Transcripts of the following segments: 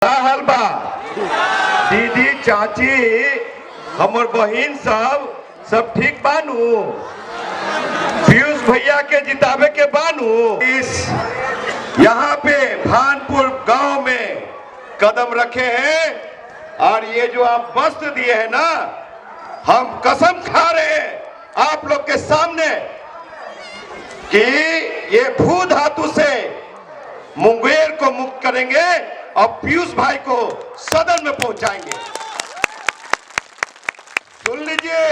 हाल बा दीदी चाची हमर बहिन सब ठीक बानू। पीयूष भैया के जितावे के बानू। इस यहाँ पे भानपुर गांव में कदम रखे हैं और ये जो आप वस्त्र दिए हैं ना, हम कसम खा रहे हैं आप लोग के सामने कि ये भू धातु से मुंगेर को मुक्त करेंगे और पीयूष भाई को सदन में पहुंचाएंगे। सुन लीजिए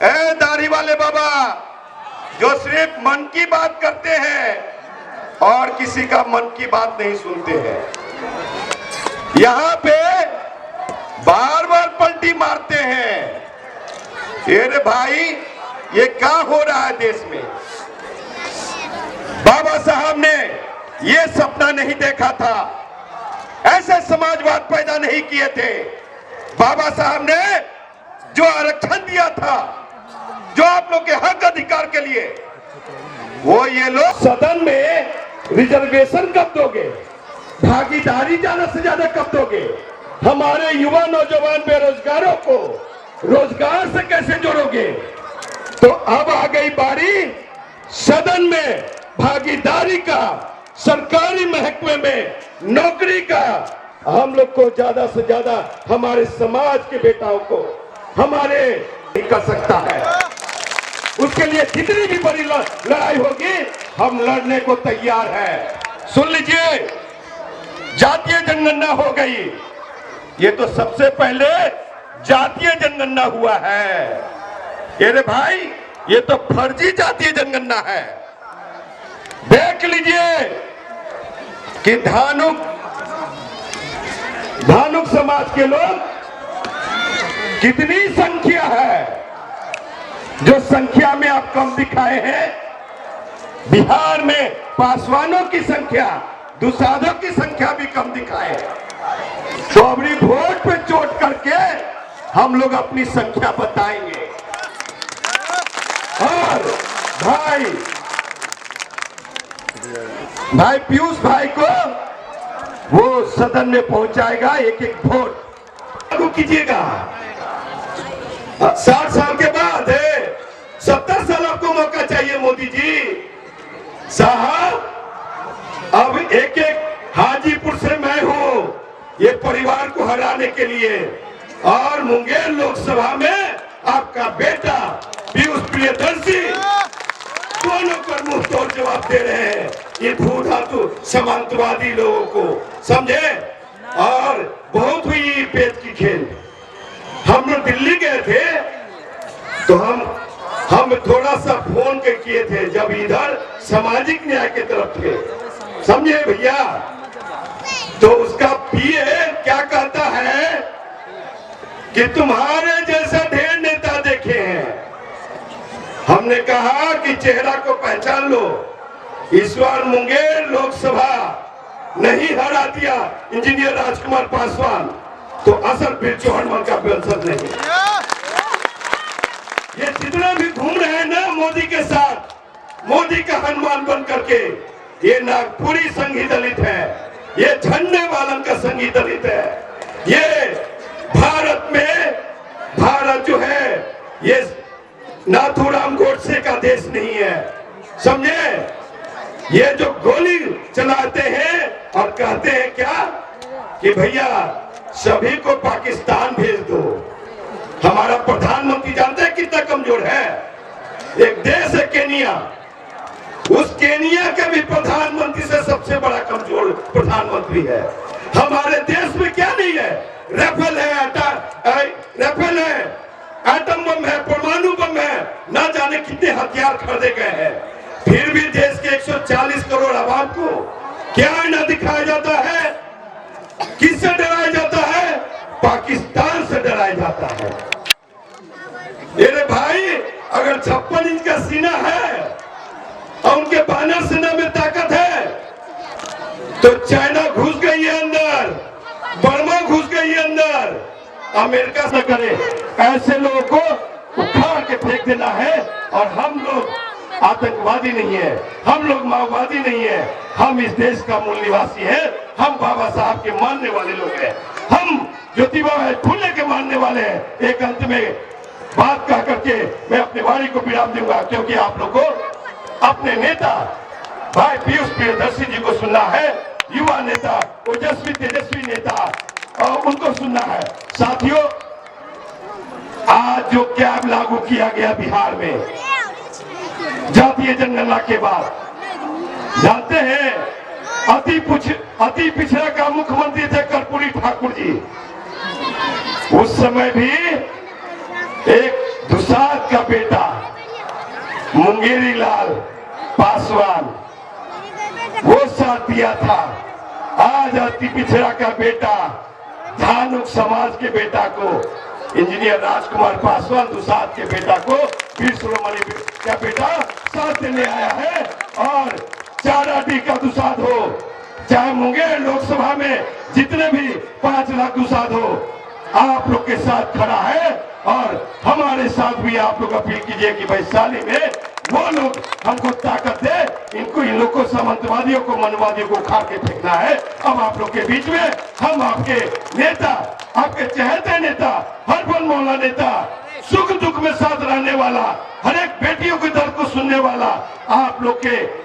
ए दाढ़ी वाले बाबा, जो सिर्फ मन की बात करते हैं और किसी का मन की बात नहीं सुनते हैं। यहाँ पे बार बार पलटी मारते हैं। अरे भाई, ये क्या हो रहा है देश में? बाबा साहब ने ये सपना नहीं देखा था, ऐसे समाजवाद पैदा नहीं किए थे। बाबा साहब ने जो आरक्षण दिया था, जो आप लोग के हक अधिकार के लिए, वो ये लोग सदन में रिजर्वेशन कब दोगे? भागीदारी ज्यादा से ज्यादा कब दोगे? हमारे युवा नौजवान बेरोजगारों को रोजगार से कैसे जोड़ोगे? तो अब आ गई बारी सदन में भागीदारी का, सरकारी महकमे में नौकरी का। हम लोग को ज्यादा से ज्यादा हमारे समाज के बेटाओं को हमारे कर सकता है। उसके लिए जितनी भी बड़ी लड़ाई होगी, हम लड़ने को तैयार हैं। सुन लीजिए, जातीय जनगणना हो गई। ये तो सबसे पहले जातीय जनगणना हुआ है। अरे भाई, ये तो फर्जी जातीय जनगणना है। देख लीजिए कि धानुक समाज के लोग कितनी संख्या है। जो संख्या में आप कम दिखाए हैं, बिहार में पासवानों की संख्या, दुसाधों की संख्या भी कम दिखाए। तो अपनी वोट पे चोट करके हम लोग अपनी संख्या बताएंगे। और भाई पीयूष भाई को वो सदन में पहुंचाएगा। एक एक वोट लागू कीजिएगा। 60 साल के बाद है, 70 साल आपको मौका चाहिए मोदी जी साहब। अब एक एक हाजीपुर से मैं हूं ये परिवार को हराने के लिए, और मुंगेर लोकसभा में आपका बेटा पीयूष प्रियदर्शी दोनों पर मुंह तोड़ जवाब दे रहे हैं ये भू धातु समांतवादी लोगों को, समझे? और बहुत हुई पेट की खेल। हम लोग दिल्ली गए थे तो हम थोड़ा सा फोन के किए थे, जब इधर सामाजिक न्याय की तरफ थे, समझे भैया? तो उसका पीए क्या कहता है कि तुम्हारे जैसा ढेर नेता देखे हैं। हमने कहा कि चेहरा को पहचान लो। इस बार मुंगेर लोकसभा नहीं हरा दिया इंजीनियर राजकुमार पासवान, तो असल फिर चौहान का वंशज नहीं। ये जितना भी घूम रहे हैं ना मोदी के साथ, मोदी का हनुमान बन करके, ये नागपुरी संघी दलित है, ये झंडे वालन का संघी दलित है। ये भारत जो है ये नाथूराम गोडसे का देश नहीं है, समझे? ये जो गोली चलाते हैं और कहते हैं क्या कि भैया सभी को पाकिस्तान भेज दो। हमारा प्रधानमंत्री जानते हैं कितना कमजोर है? एक देश है केनिया, उस केनिया के भी प्रधानमंत्री से सबसे बड़ा कमजोर प्रधानमंत्री है। हमारे देश में क्या नहीं है? राफेल है, राफेल है, एटम बम है, परमाणु बम है, ना जाने कितने हथियार खरीदे गए हैं। फिर भी देश के 140 करोड़ आबाद को क्या ना दिखाया जाता है? किससे डराया जाता है? पाकिस्तान से डराया जाता है। अरे भाई, अगर 56 इंच का सीना है और उनके बानर सेना में ताकत है, तो चाइना घुस गई है अंदर, बर्मा घुस गई है अंदर, अमेरिका से करे। ऐसे लोगों को उखाड़ के फेंक देना है और हम लोग आतंकवादी नहीं है, हम लोग माओवादी नहीं है, हम इस देश का मूल निवासी है, हम बाबा साहब के मानने वाले लोग हैं, हम ज्योतिबा फुले के मानने वाले हैं। एक अंत में बात कह करके मैं अपनी वाणी को विराम दूंगा, क्योंकि आप लोग को अपने नेता भाई पीयूष प्रियदर्शी जी को सुनना है, युवा नेता, ओजस्वी तेजस्वी नेता, और उनको सुनना है। साथियों, आज जो कैब लागू किया गया बिहार में जातीय जनगणना के बाद, जानते हैं अति पिछड़ा का मुख्यमंत्री थे कर्पूरी ठाकुर जी। उस समय भी एक दुसाध का बेटा मुंगेरी लाल पासवान वो साथ दिया था। आज अति पिछड़ा का बेटा धानुक समाज के बेटा को, इंजीनियर राजकुमार पासवान दुसाध के बेटा को वीर शिरोमणि का बेटा साथ देने आया है। और चाराडी का दुसाध हो, चाहे मुंगेर लोकसभा में जितने भी 5 लाख दुसाध हो, आप लोग के साथ खड़ा है। और हमारे साथ भी आप लोग अपील कीजिए कि वैशाली में वो लोग हमको ताकत दे, इन लोग को सामंतवादियों को मनवादियों को उखाड़ के फेंकना है। अब आप लोग के बीच में हम आपके नेता, आपके चहेते नेता, हर पल मौला नेता, सुख दुख में साथ रहने वाला, हर एक बेटियों के दर्द को सुनने वाला, आप लोग के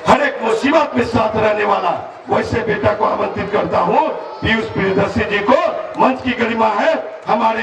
हर एक मुसीबत में साथ रहने वाला वैसे बेटा को आमंत्रित करता हूँ। पीयूष प्रियदर्शी जी को मंच की गरिमा है। हमारे